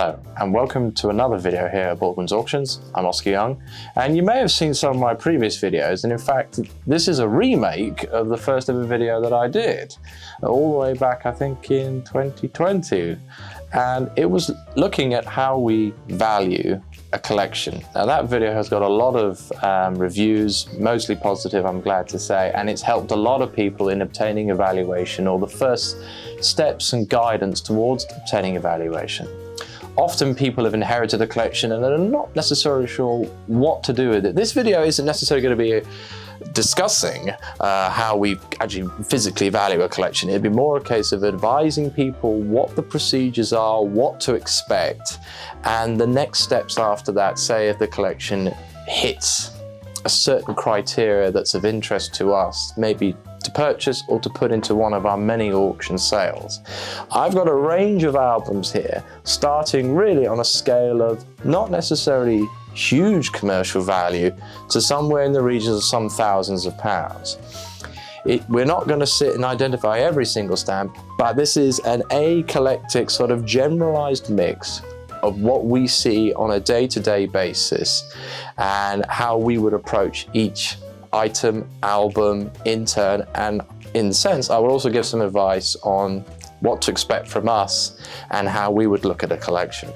Hello and welcome to another video here at Baldwin's Auctions. I'm Oscar Young, and you may have seen some of my previous videos, and in fact this is a remake of the first ever video that I did all the way back I think in 2020, and it was looking at how we value a collection. Now that video has got a lot of reviews, mostly positive I'm glad to say, and it's helped a lot of people in obtaining a valuation or the first steps and guidance towards obtaining a valuation. Often people have inherited a collection and are not necessarily sure what to do with it. This video isn't necessarily going to be discussing how we actually physically value a collection. It'd be more a case of advising people what the procedures are, what to expect, and the next steps after that, say if the collection hits a certain criteria that's of interest to us, maybe to purchase or to put into one of our many auction sales. I've got a range of albums here, starting really on a scale of not necessarily huge commercial value to somewhere in the regions of some thousands of pounds. We're not going to sit and identify every single stamp, but this is an eclectic sort of generalized mix of what we see on a day-to-day basis and how we would approach each item, album in turn, and in a sense I will also give some advice on what to expect from us and how we would look at a collection.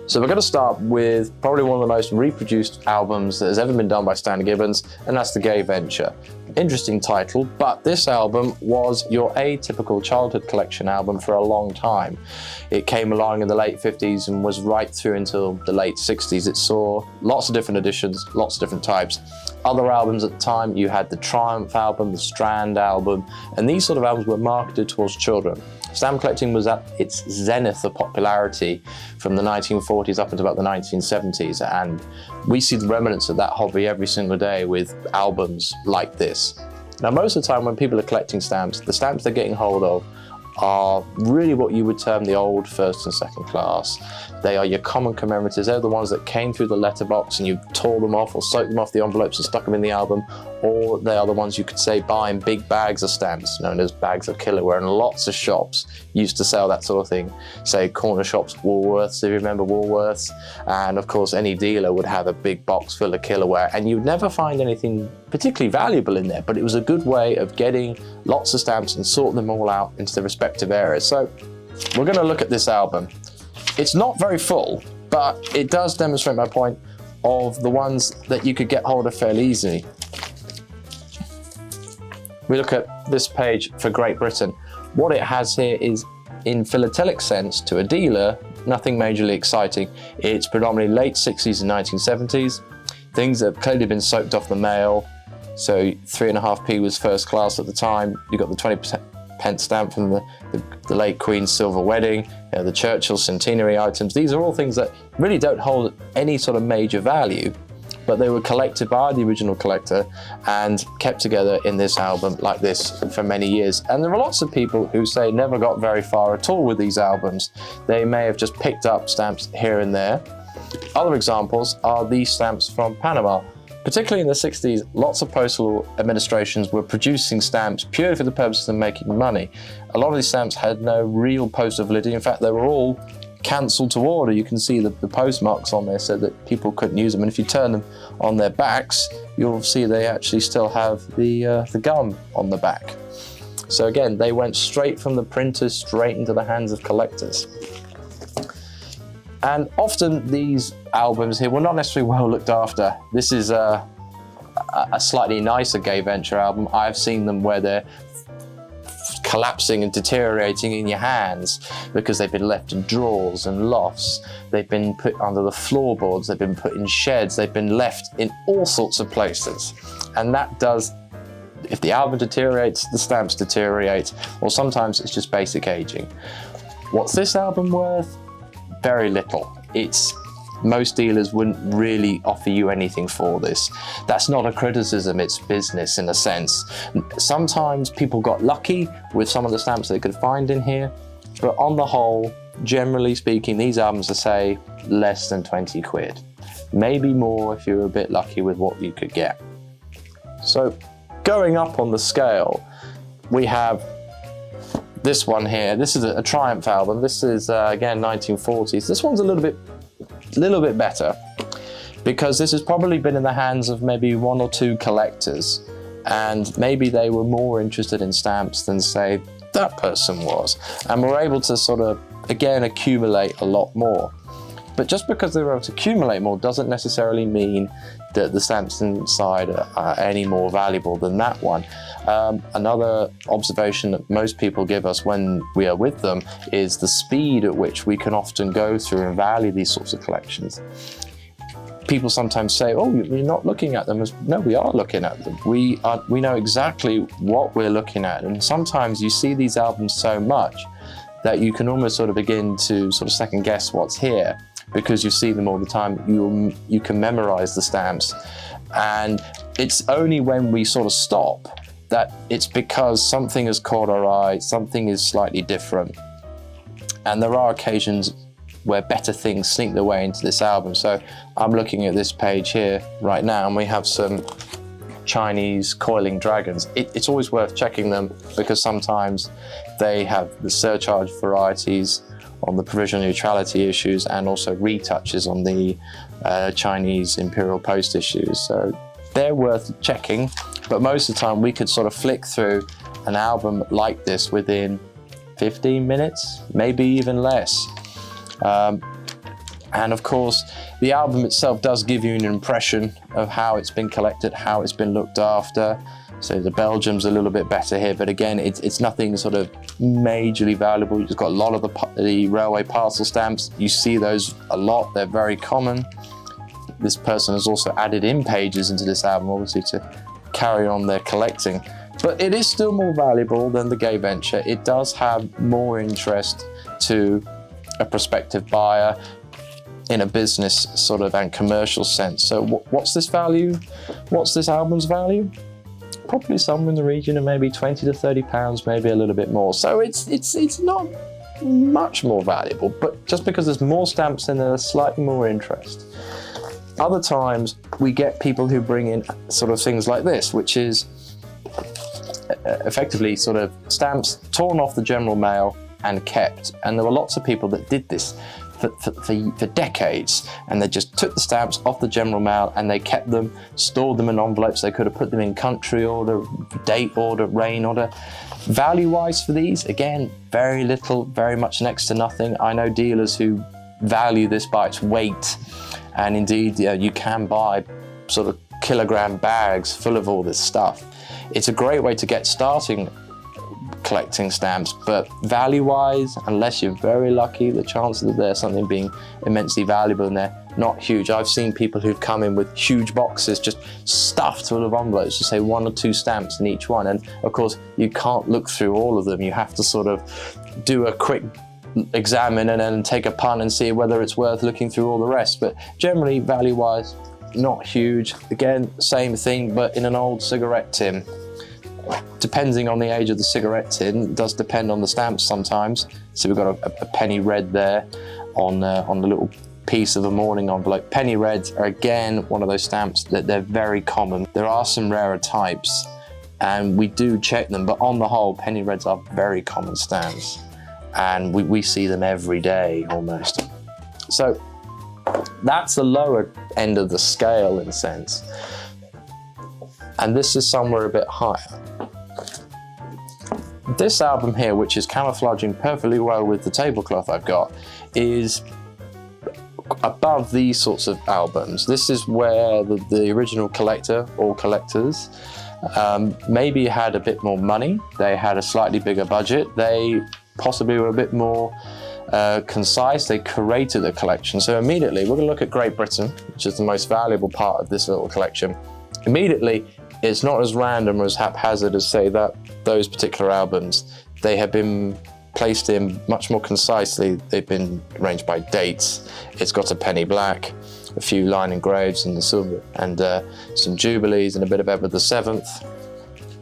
So we're going to start with probably one of the most reproduced albums that has ever been done by Stanley Gibbons, and that's The Gay Venture. Interesting title, but this album was your atypical childhood collection album for a long time. It came along in the late 50s and was right through until the late 60s. It saw lots of different editions, lots of different types. Other albums at the time, you had the Triumph album, the Strand album, and these sort of albums were marketed towards children. Stamp collecting was at its zenith of popularity from the 1940s up until about the 1970s, and we see the remnants of that hobby every single day with albums like this. Now most of the time when people are collecting stamps, the stamps they're getting hold of are really what you would term the old first and second class. They are your common commemoratives. They're the ones that came through the letterbox and you tore them off or soaked them off the envelopes and stuck them in the album, or they are the ones you could say buy in big bags of stamps known as bags of kiloware, and lots of shops used to sell that sort of thing. Say corner shops, Woolworths, if you remember Woolworths, and of course any dealer would have a big box full of kiloware, and you'd never find anything particularly valuable in there, but it was a good way of getting lots of stamps and sort them all out into the respective areas. So we're going to look at this album. It's not very full, but it does demonstrate my point of the ones that you could get hold of fairly easily. We look at this page for Great Britain. What it has here is, in philatelic sense, to a dealer, nothing majorly exciting. It's predominantly late 60s and 1970s. Things that have clearly been soaked off the mail. So 3.5p was first class at the time. You got the 20% pence stamp from the late Queen's silver wedding, the Churchill centenary items. These are all things that really don't hold any sort of major value, but they were collected by the original collector and kept together in this album like this for many years. And there are lots of people who say never got very far at all with these albums. They may have just picked up stamps here and there. Other examples are these stamps from Panama. Particularly in the 60s, lots of postal administrations were producing stamps purely for the purposes of making money. A lot of these stamps had no real postal validity. In fact, they were all cancelled to order. You can see the postmarks on there so that people couldn't use them. And if you turn them on their backs, you'll see they actually still have the gum on the back. So again, they went straight from the printers straight into the hands of collectors. And often these albums here were not necessarily well looked after. This is a slightly nicer Gay Venture album. I've seen them where they're collapsing and deteriorating in your hands because they've been left in drawers and lofts. They've been put under the floorboards, they've been put in sheds, they've been left in all sorts of places. And that does, if the album deteriorates, the stamps deteriorate, or sometimes it's just basic aging. What's this album worth? Very little. Most dealers wouldn't really offer you anything for this. That's not a criticism, it's business in a sense. Sometimes people got lucky with some of the stamps they could find in here, but on the whole, generally speaking, these albums are, say, less than 20 quid. Maybe more if you were a bit lucky with what you could get. So going up on the scale, we have this one here, this is a Triumph album. This is again 1940s. This one's a little bit better, because this has probably been in the hands of maybe 1 or 2 collectors, and maybe they were more interested in stamps than, say, that person was, and were able to sort of, again, accumulate a lot more. But just because they were able to accumulate more doesn't necessarily mean that the stamps inside are any more valuable than that one. Another observation that most people give us when we are with them is the speed at which we can often go through and value these sorts of collections. People sometimes say, oh, you're not looking at them. No, we are looking at them. We know exactly what we're looking at. And sometimes you see these albums so much that you can almost sort of begin to sort of second guess what's here, because you see them all the time. You can memorize the stamps. And it's only when we sort of stop that it's because something has caught our eye, something is slightly different. And there are occasions where better things sneak their way into this album. So I'm looking at this page here right now, and we have some Chinese coiling dragons. It's always worth checking them, because sometimes they have the surcharge varieties on the provisional neutrality issues, and also retouches on the Chinese Imperial Post issues. So they're worth checking, but most of the time we could sort of flick through an album like this within 15 minutes, maybe even less. And of course, the album itself does give you an impression of how it's been collected, how it's been looked after. So the Belgium's a little bit better here, but again, it's nothing sort of majorly valuable. You've got a lot of the railway parcel stamps. You see those a lot, they're very common. This person has also added in pages into this album, obviously, to carry on their collecting. But it is still more valuable than the Gay Venture. It does have more interest to a prospective buyer in a business sort of and commercial sense. So what's this value? What's this album's value? Probably somewhere in the region of maybe 20 to 30 pounds, maybe a little bit more. So it's not much more valuable, but just because there's more stamps in there, there's slightly more interest. Other times we get people who bring in sort of things like this, which is effectively sort of stamps torn off the general mail and kept. And there were lots of people that did this for decades, and they just took the stamps off the general mail and they kept them, stored them in envelopes. They could have put them in country order, date order, rain order. Value-wise for these, again, very little, very much next to nothing. I know dealers who value this by its weight, and indeed you can buy sort of kilogram bags full of all this stuff. It's a great way to get starting collecting stamps, but value-wise, unless you're very lucky, the chances that there's something being immensely valuable in there, not huge. I've seen people who've come in with huge boxes just stuffed full of envelopes, just say 1 or 2 stamps in each one, and of course you can't look through all of them. You have to sort of do a quick examine and then take a punt and see whether it's worth looking through all the rest. But generally, value-wise, not huge. Again, same thing, but in an old cigarette tin. Depending on the age of the cigarette tin, it does depend on the stamps sometimes. So we've got a penny red there on the little piece of a mourning envelope. Penny reds are again one of those stamps that they're very common. There are some rarer types, and we do check them, but on the whole, penny reds are very common stamps, and we see them every day almost. So that's the lower end of the scale in a sense. And this is somewhere a bit higher. This album here, which is camouflaging perfectly well with the tablecloth I've got, is above these sorts of albums. This is where the original collector or collectors maybe had a bit more money. They had a slightly bigger budget. They possibly were a bit more concise. They curated a collection. So immediately, we're going to look at Great Britain, which is the most valuable part of this little collection. Immediately, it's not as random or as haphazard as, say, those particular albums. They have been placed in much more concisely. They've been arranged by dates. It's got a penny black, a few line engraves and the silver, and some jubilees and a bit of Edward VII.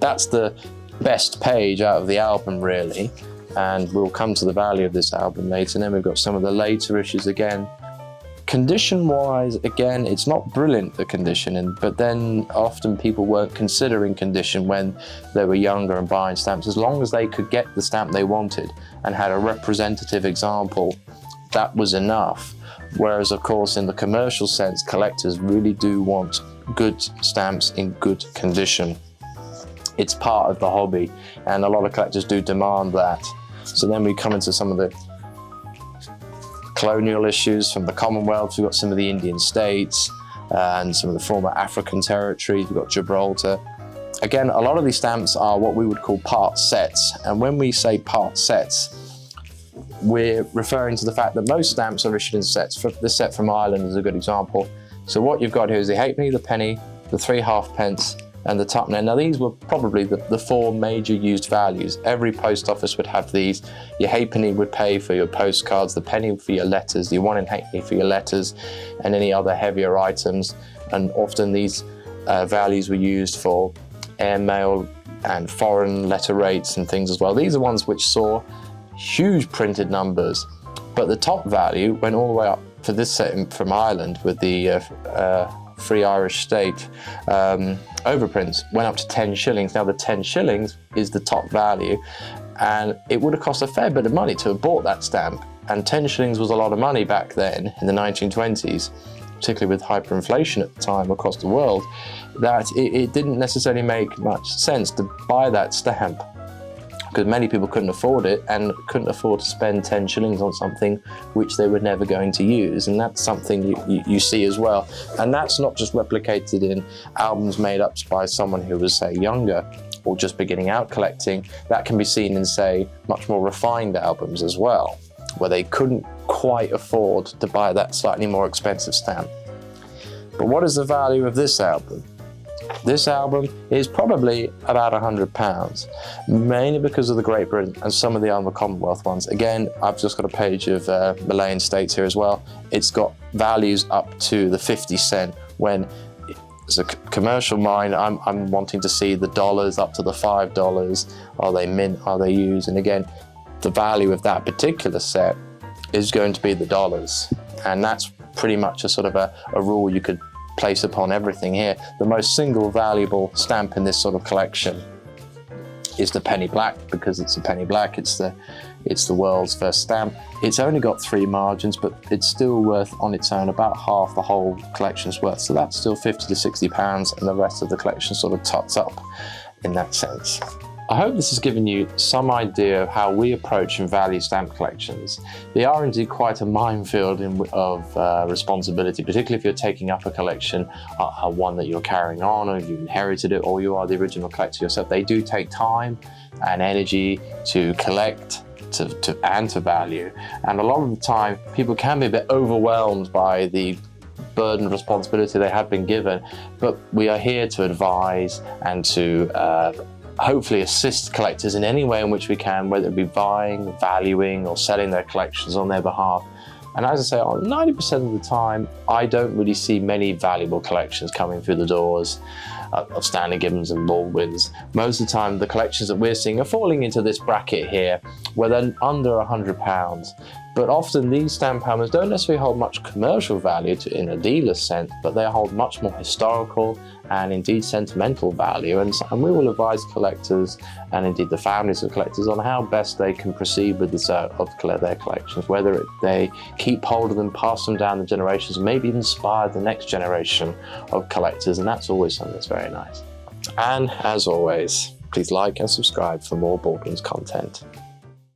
That's the best page out of the album, really. And we'll come to the value of this album later. And then we've got some of the later issues again, Condition-wise, again, it's not brilliant, the condition, but then often people weren't considering condition when they were younger and buying stamps. As long as they could get the stamp they wanted and had a representative example, that was enough. Whereas, of course, in the commercial sense, collectors really do want good stamps in good condition. It's part of the hobby, and a lot of collectors do demand that. So then we come into some of the colonial issues from the Commonwealth. We've got some of the Indian states and some of the former African territories. We've got Gibraltar. Again, a lot of these stamps are what we would call part sets. And when we say part sets, we're referring to the fact that most stamps are issued in sets. This set from Ireland is a good example. So what you've got here is the halfpenny, the penny, the 3 halfpence, and the tuppence. Now these were probably the 4 major used values. Every post office would have these. Your halfpenny would pay for your postcards, the penny for your letters, the 1 halfpenny for your letters, and any other heavier items. And often these values were used for airmail and foreign letter rates and things as well. These are ones which saw huge printed numbers, but the top value went all the way up for this set from Ireland with the Free Irish State overprints, went up to 10 shillings. Now the 10 shillings is the top value, and it would have cost a fair bit of money to have bought that stamp, and 10 shillings was a lot of money back then in the 1920s, particularly with hyperinflation at the time across the world, that it didn't necessarily make much sense to buy that stamp, because many people couldn't afford it and couldn't afford to spend 10 shillings on something which they were never going to use. And that's something you see as well. And that's not just replicated in albums made up by someone who was, say, younger or just beginning out collecting. That can be seen in, say, much more refined albums as well, where they couldn't quite afford to buy that slightly more expensive stamp. But what is the value of this album? This album is probably about £100, mainly because of the Great Britain and some of the other Commonwealth ones. Again, I've just got a page of Malayan states here as well. It's got values up to the 50 cent, when as a commercial mind, I'm wanting to see the dollars up to the $5. Are they mint? Are they used? And again, the value of that particular set is going to be the dollars. And that's pretty much a sort of a rule you could place upon everything here. The most single valuable stamp in this sort of collection is the penny black, because it's a penny black. It's the world's first stamp. It's only got 3 margins, but it's still worth on its own about half the whole collection's worth. So that's still £50 to £60, and the rest of the collection sort of tots up in that sense. I hope this has given you some idea of how we approach and value stamp collections. They are indeed quite a minefield of responsibility, particularly if you're taking up a collection, one that you're carrying on, or you inherited it, or you are the original collector yourself. They do take time and energy to collect and to value. And a lot of the time, people can be a bit overwhelmed by the burden of responsibility they have been given, but we are here to advise and to hopefully assist collectors in any way in which we can, whether it be buying, valuing, or selling their collections on their behalf. And as I say, 90% of the time, I don't really see many valuable collections coming through the doors of Stanley Gibbons and Baldwins. Most of the time, the collections that we're seeing are falling into this bracket here, where they're under £100. But often these stamp albums don't necessarily hold much commercial value in a dealer's sense, but they hold much more historical and indeed sentimental value. And we will advise collectors, and indeed the families of collectors, on how best they can proceed with their collections, whether they keep hold of them, pass them down the generations, maybe even inspire the next generation of collectors. And that's always something that's very nice. And as always, please like and subscribe for more Baldwin's content.